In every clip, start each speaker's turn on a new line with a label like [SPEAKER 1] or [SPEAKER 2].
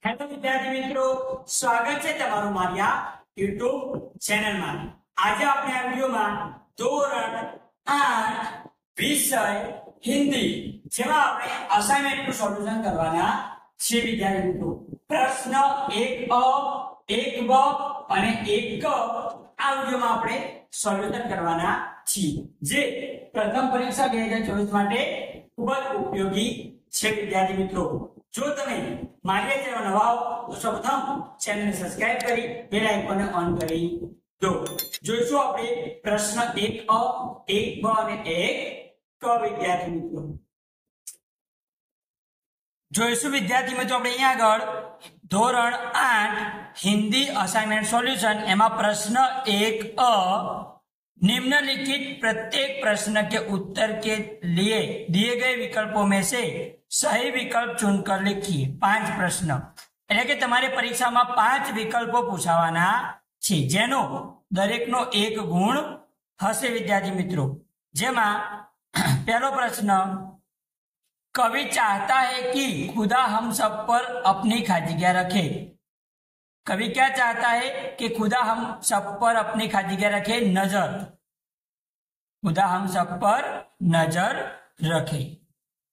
[SPEAKER 1] Hello વિદ્યાર્થી મિત્રો, સ્વાગત છે તમારું મારી આ YouTube ચેનલમાં। આજે આપણે આ વિડિયોમાં ધોરણ 8 વિષય હિન્દી જેમાં આપણે અસાઇનમેન્ટનું સોલ્યુશન કરવાના છે વિદ્યાર્થી મિત્રો। પ્રશ્ન 1 અ 1 બ અને 1 ક આ વિડિયોમાં આપણે સોલ્યુશન કરવાના છીએ, જે પ્રથમ પરીક્ષા 2024 માટે ખૂબ જ ઉપયોગી છે વિદ્યાર્થી મિત્રો। જો તમે મારી ચેનલ નવા હો તો સૌપ્રથમ ચેનલને સબસ્ક્રાઇબ કરી બેલ આઇકોનને ઓન કરી દો। જોઈશું આપણે પ્રશ્ન 1 અ 1 બ અને 1 ક વિદ્યાર્થી મિત્રો। જોઈશું વિદ્યાર્થી મિત્રો આપણે અહીંયા આગળ ધોરણ 8 हिंदी असाइनमेंट सॉल्यूशन एमा प्रश्न 1 अ निम्नलिखित प्रत्येक प्रश्न के उत्तर के लिए दिए गए विकल्पों में से सही विकल्प चुनकर लिखिए। 5 प्रश्न એટલે કે તમારે પરીક્ષામાં 5 વિકલ્પો પૂછાવાના છે, જેનો દરેકનો 1 ગુણ હશે વિદ્યાર્થી મિત્રો। જેમાં પહેલો પ્રશ્ન, कवि चाहता है कि खुदा हम सब पर अपनी खाजिगियां रखे। कवि क्या चाहता है कि खुदा हम सब पर अपनी खाजिगियां रखे, नजर, खुदा हम सब पर नजर रखे।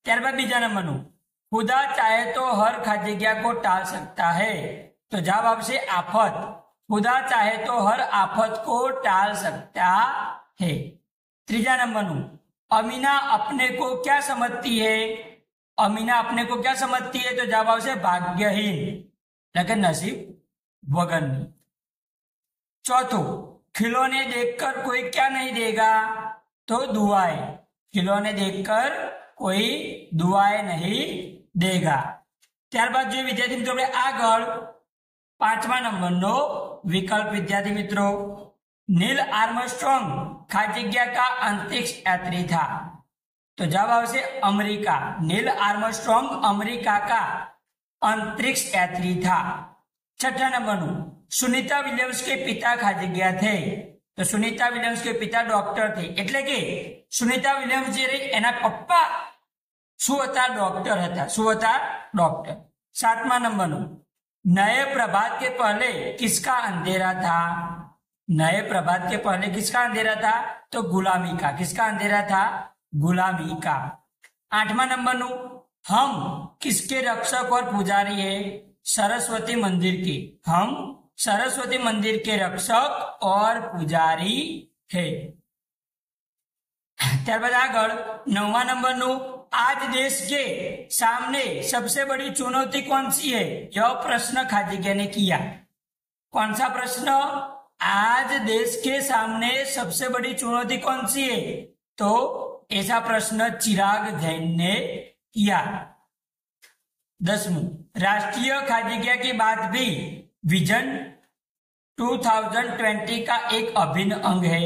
[SPEAKER 1] त्यारबाद बीजा नंबरનું, खुदा चाहे तो हर खाजिगिया को टाल सकता है, तो जवाब आपसे आफत। खुदा चाहे तो हर आफत को टाल सकता है। तीजा नंबरનું, अमीना अपने को क्या समझती है। अमीना अपने को क्या समझती है, तो जवाब आवशे भाग्यहीन, એટલે કે નસીબ वगरनी। चौथो, खिलौने देखकर कोई क्या नहीं देगा, तो दुआएं। खिलौने देखकर कोई दुआएं नहीं देगा। ત્યારબાદ જો વિદ્યાર્થી મિત્રો આપણે આગળ 5મા નંબરનો વિકલ્પ વિદ્યાર્થી મિત્રો, नील आर्मस्ट्रॉन्ग खाजिगिया का अंतरिक्ष यात्री था, तो जवाब आवशे अमेरिका। नील आर्मस्ट्रॉन्ग अमेरिका का अंतरिक्ष यात्री था। 6ठा नंबरનું, सुनीता विलियम्स के पिता खाजिगिया थे, तो सुनीता विलियम्स के पिता डॉक्टर थे, એટલે કે સુનીતા વિલિયમ્સ જે રહી એના પપ્પા શું હતા, ડોક્ટર હતા। શું હતા, ડોક્ટર। 7મા નંબરનું, नए प्रभात के पहले किसका अंधेरा था। नए प्रभात के पहले किसका अंधेरा था, तो गुलामी का। किसका अंधेरा था, गुलामी का। 8मા नंबरનું, हम किसके रक्षक और पुजारी है, सरस्वती मंदिर के। हम सरस्वती मंदिर के रक्षक और पुजारी है। ત્યારબાદ આગળ 9મા નંબરનું, आज देश के सामने सबसे बड़ी चुनौती कौन सी है, यह प्रश्न खाजिगिया ने किया। कौन सा प्रश्न, आज देश के सामने सबसे बड़ी चुनौती कौन सी है, तो ऐसा प्रश्न चिराग जैन ने किया। 10मुं, राष्ट्रीय खाजिगिया की बात भी विजन 2020 का एक अभिन्न अंग है।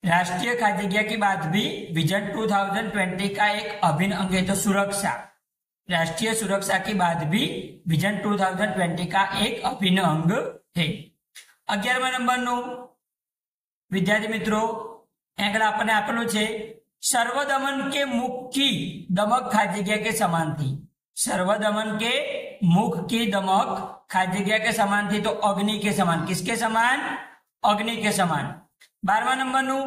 [SPEAKER 1] राष्ट्रीय खाजिगिया की बात भी विजन 2020 का एक अभिन्न अंग है, तो सुरक्षा। राष्ट्रीय सुरक्षा की बात भी विजन 2020 का एक अभिन्न अंग है। 11મા નંબરનું વિદ્યાર્થી મિત્રો આગળ આપણને આપેલું છે, सर्वदमन के मुख की दमक खाजिगिया के समान थी। सर्वदमन के मुख की दमक खाजिगिया के समान थी, तो अग्नि के समान। किसके समान, अग्नि के समान। 12મા नंबरનું,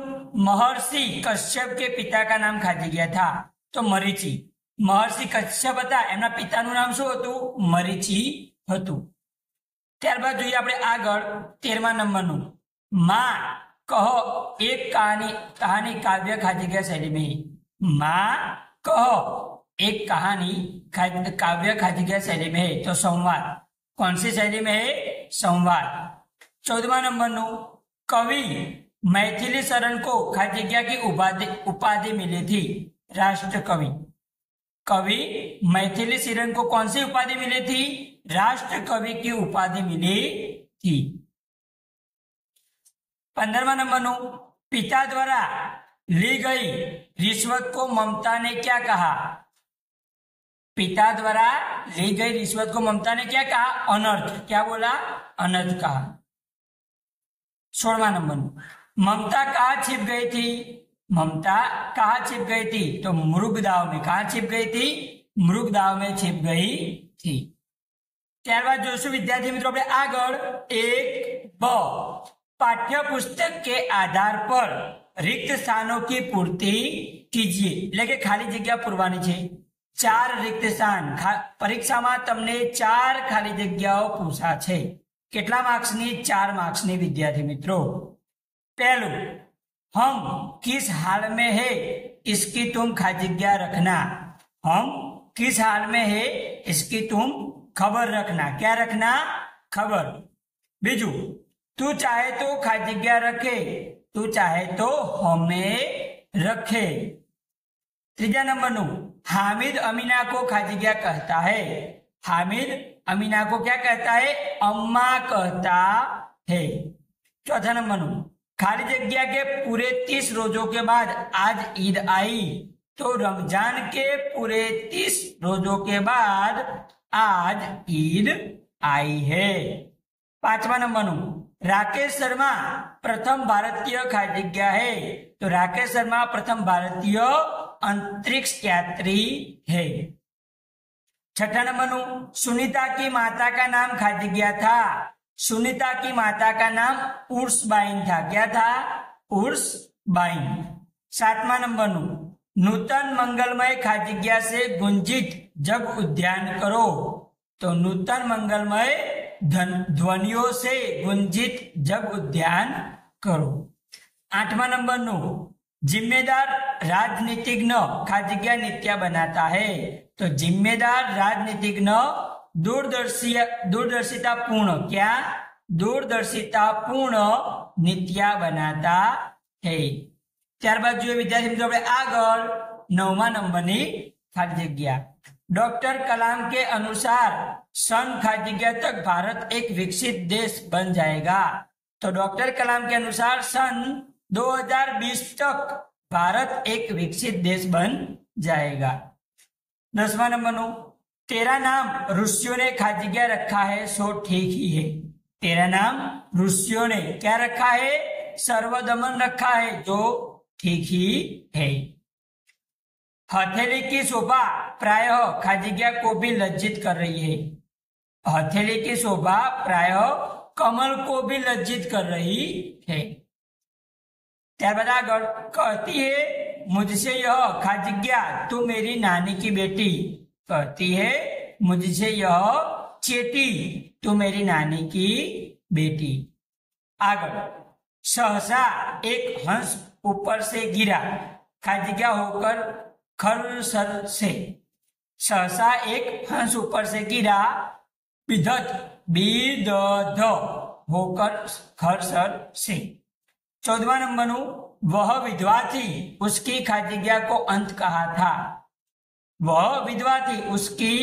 [SPEAKER 1] महर्षि कश्यप के पिता का नाम खाजिगिया था, तो मरीचि। महर्षि कश्यप હતા, એમના પિતાનું નામ શું હતું, મરીચી હતું। ત્યારબાદ જોઈએ આપણે આગળ 13મા નંબરનું, माँ कहो एक कहानी काव्य खाजिगिया शैली में। माँ कहो एक कहानी काव्य खाजिगिया शैली में है, तो संवाद। कौन सी शैली में है, संवाद। 14મા नंबरનું, कवि मैथिली शरण को खाजिगिया की उपाधि मिली थी, राष्ट्र कवि। कवि मैथिली शरण को कौन सी उपाधि मिली थी, राष्ट्र कवि की उपाधि मिली थी। 15મા नंबरનું, पिता द्वारा ली गई रिश्वत को ममता ने क्या कहा। पिता द्वारा ली गई रिश्वत को ममता ने क्या कहा, अनर्थ। क्या बोला, अनर्थ कहा। 16મા नंबरનું, ममता कहाँ छिप गई थी। ममता कहाँ छिप गई थी, तो मृगदाव में। कहाँ छिप गई थी, मृगदाव में छिप गई थी। ત્યારબાદ જોઈશું વિદ્યાર્થી મિત્રો આપણે આગળ 1ब पाठ्यपुस्तक के आधार पर रिक्त स्थानों की पूर्ति कीजिए એટલે કે ખાલી જગ્યા પૂરવાની છે 4 रिक्त स्थान પરીક્ષામાં તમને 4 ખાલી જગ્યાઓ પૂછા છે કેટલા માર્ક્સની 4 માર્ક્સની વિદ્યાર્થી મિત્રો पहलू हम किस हाल में है इसकी तुम खाली जगह रखना हम किस हाल में है इसकी तुम खबर रखना क्या रखना खबर बीजू तू चाहे तो खाली जगह रखे तू चाहे तो हमें रखे तीजा नंबर नु हामिद अमीना को खाली जगह कहता है हामिद अमीना को क्या कहता है अम्मा कहता है चौथा नंबर नु खाली जगह के पूरे 30 रोजों के बाद आज ईद आई तो रमजान के पूरे 30 रोजों के बाद आज ईद आई है पांचवा नंबर नु राकेश शर्मा प्रथम भारतीय खाली जगह है तो राकेश शर्मा प्रथम भारतीय अंतरिक्ष यात्री है छठा नंबर नु सुनीता की माता का नाम खाली जगह था सुनीता की माता का नाम उर्सबाइन था क्या था उर्सबाइन सातवां नंबर नु नूतन मंगलमय खाली जगह से गुंजित जग उद्यान करो तो नूतन मंगलमय ध्वनियों से गुंजित जग उद्यान करो आठवां नंबर नु जिम्मेदार राजनीतिज्ञ खाली जगह नीतियां बनाता है तो जिम्मेदार राजनीतिज्ञ दूरदर्शिता पूर्ण क्या दूरदर्शिता पूर्ण नीतियां बनाता है ત્યારબાદ જોઈએ વિદ્યાર્થી મિત્રો આપણે આગળ 9મા નંબરની ખાલી જગ્યા डॉक्टर कलाम के अनुसार सन खाली जगह तक भारत एक विकसित देश बन जाएगा तो डॉक्टर कलाम के अनुसार सन 2020 तक भारत एक विकसित देश बन जाएगा 10वां नंबर नो तेरा नाम ऋषियों ने खाली जगह रखा है सो ठीक ही है तेरा नाम ऋषियों ने क्या रखा है सर्वदमन रखा है जो ठीक ही है हथेली की शोभा प्रायः खाली जगह को भी लज्जित कर रही है हथेली की शोभा प्रायः कमल को भी लज्जित कर रही है त्यारबाद आगळ कहती है मुझसे यह खाली जगह तू मेरी नानी की बेटी कहती है मुझसे यह चेटी तू मेरी नानी की बेटी आगळ सहसा एक हंस ऊपर से गिरा खाली जगह होकर खरसर से सहसा एक हंस ऊपर से गिरा बिधत बिदध होकर खरसर से 14वां नंबर नु वह विधवा थी उसकी खाली जगह को अंत कहा था वह विधवा थी उसकी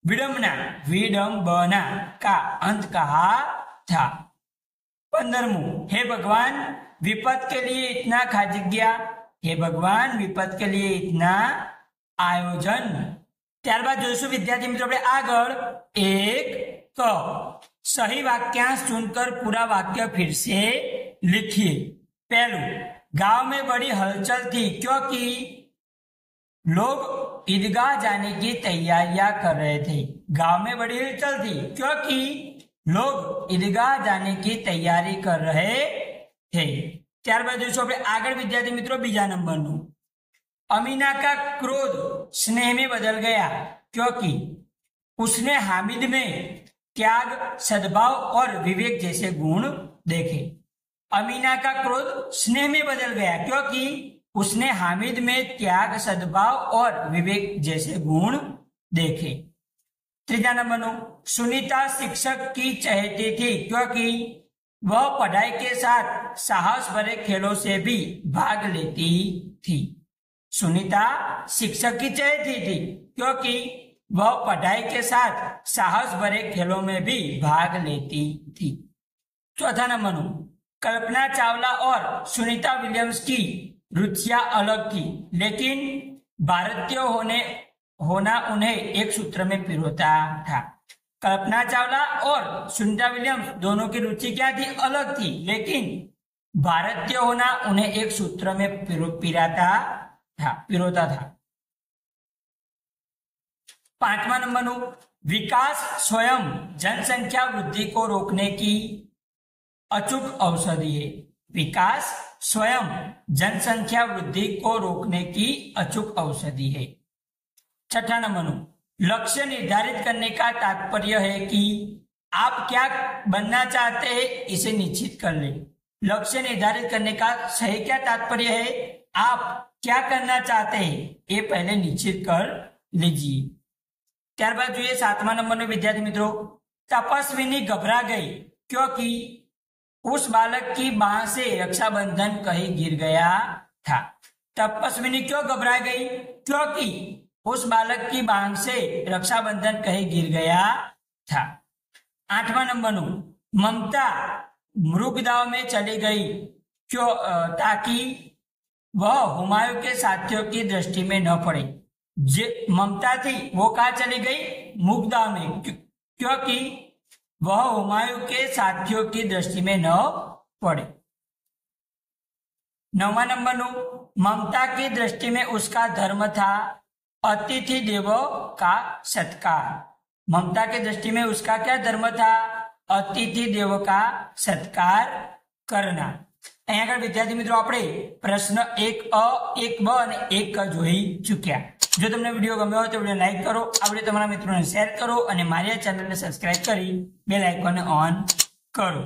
[SPEAKER 1] विडंबना का अंत कहा था 15मुं हे भगवान विपद के लिए इतना खाली जगह हे भगवान विपद के लिए इतना आयोजन ત્યારબાદ જોઈશું વિદ્યાર્થી મિત્રો આપણે આગળ 1 सही वाक्यांश चुनकर पूरा वाक्य फिर से लिखिए पहलू गांव में बड़ी हलचल थी क्योंकि लोग ईदगाह जाने की तैयारियां कर रहे थे गांव में बड़ी हलचल थी क्योंकि लोग ईदगाह जाने की तैयारी कर रहे थे ત્યારબાદ જોઈશું આપણે આગળ વિદ્યાર્થી મિત્રો બીજા નંબરનું अमीना का क्रोध स्नेह में बदल गया क्योंकि उसने हामिद में त्याग सद्भाव और विवेक जैसे गुण देखे अमीना का क्रोध स्नेह में बदल गया क्योंकि उसने हामिद में त्याग सद्भाव और विवेक जैसे गुण देखे तीजा नंबर सुनीता शिक्षक की चहेती थी क्योंकि वह पढ़ाई के साथ साहस भरे खेलों से भी भाग लेती थी सुनीता शिक्षक की चहेती थी क्योंकि वह पढ़ाई के साथ साहस भरे खेलों में भी भाग लेती थी चौथा नंबर कल्पना चावला और सुनीता विलियम्स की रुचियां अलग थी लेकिन भारतीय होना उन्हें एक सूत्र में पिरोता था कल्पना चावला और सुनीता विलियम्स दोनों की रुचि क्या थी अलग थी लेकिन भारतीय होना उन्हें एक सूत्र में पिरोता था 5वां नंबर विकास स्वयं जनसंख्या वृद्धि को रोकने की अचूक औषधि है। विकास स्वयं जनसंख्या वृद्धि को रोकने की अचूक औषधि है। छठा नंबर, लक्ष्य निर्धारित करने का तात्पर्य है कि आप क्या बनना चाहते हैं इसे निश्चित कर ले। लक्ष्य निर्धारित करने का सही क्या तात्पर्य है, आप क्या करना चाहते हैं ये पहले निश्चित कर लीजिए। ત્યારબાદ જોઈએ 7મા નંબરનો વિદ્યાર્થી મિત્રો, તપસ્વીની घबरा गई क्योंकि उस बालक की बाह से रक्षाबंधन कहीं गिर गया था। तपस्विनी क्यों घबरा गई? क्योंकि उस बालक की बाह से रक्षाबंधन कहीं गिर गया था। 8वां नंबर, ममता मृगदाव में चली गई क्यों? ताकि वह हुमायूं के साथियों की दृष्टि में न पड़े। ममता थी वो कहाँ चली गई? मुगदाव में, क्योंकि वह हुमायूं के साथियों की दृष्टि में न पड़े। 9वां नंबर, ममता की दृष्टि में उसका धर्म था अतिथि देवो का सत्कार। ममता की दृष्टि में उसका क्या धर्म था? अतिथि देवो का सत्कार करना। અહીં આગળ વિદ્યાર્થી મિત્રો આપણે પ્રશ્ન 1A, 1B અને 1 જોઈ ચૂક્યા। જો તમને વિડીયો ગમ્યો હોય તો વિડીયો લાઈક કરો, આ વિડીયો તમારા મિત્રોને શેર કરો અને મારી આ ચેનલને સબસ્ક્રાઇબ કરી બેલ આઇકોનને ઓન કરો।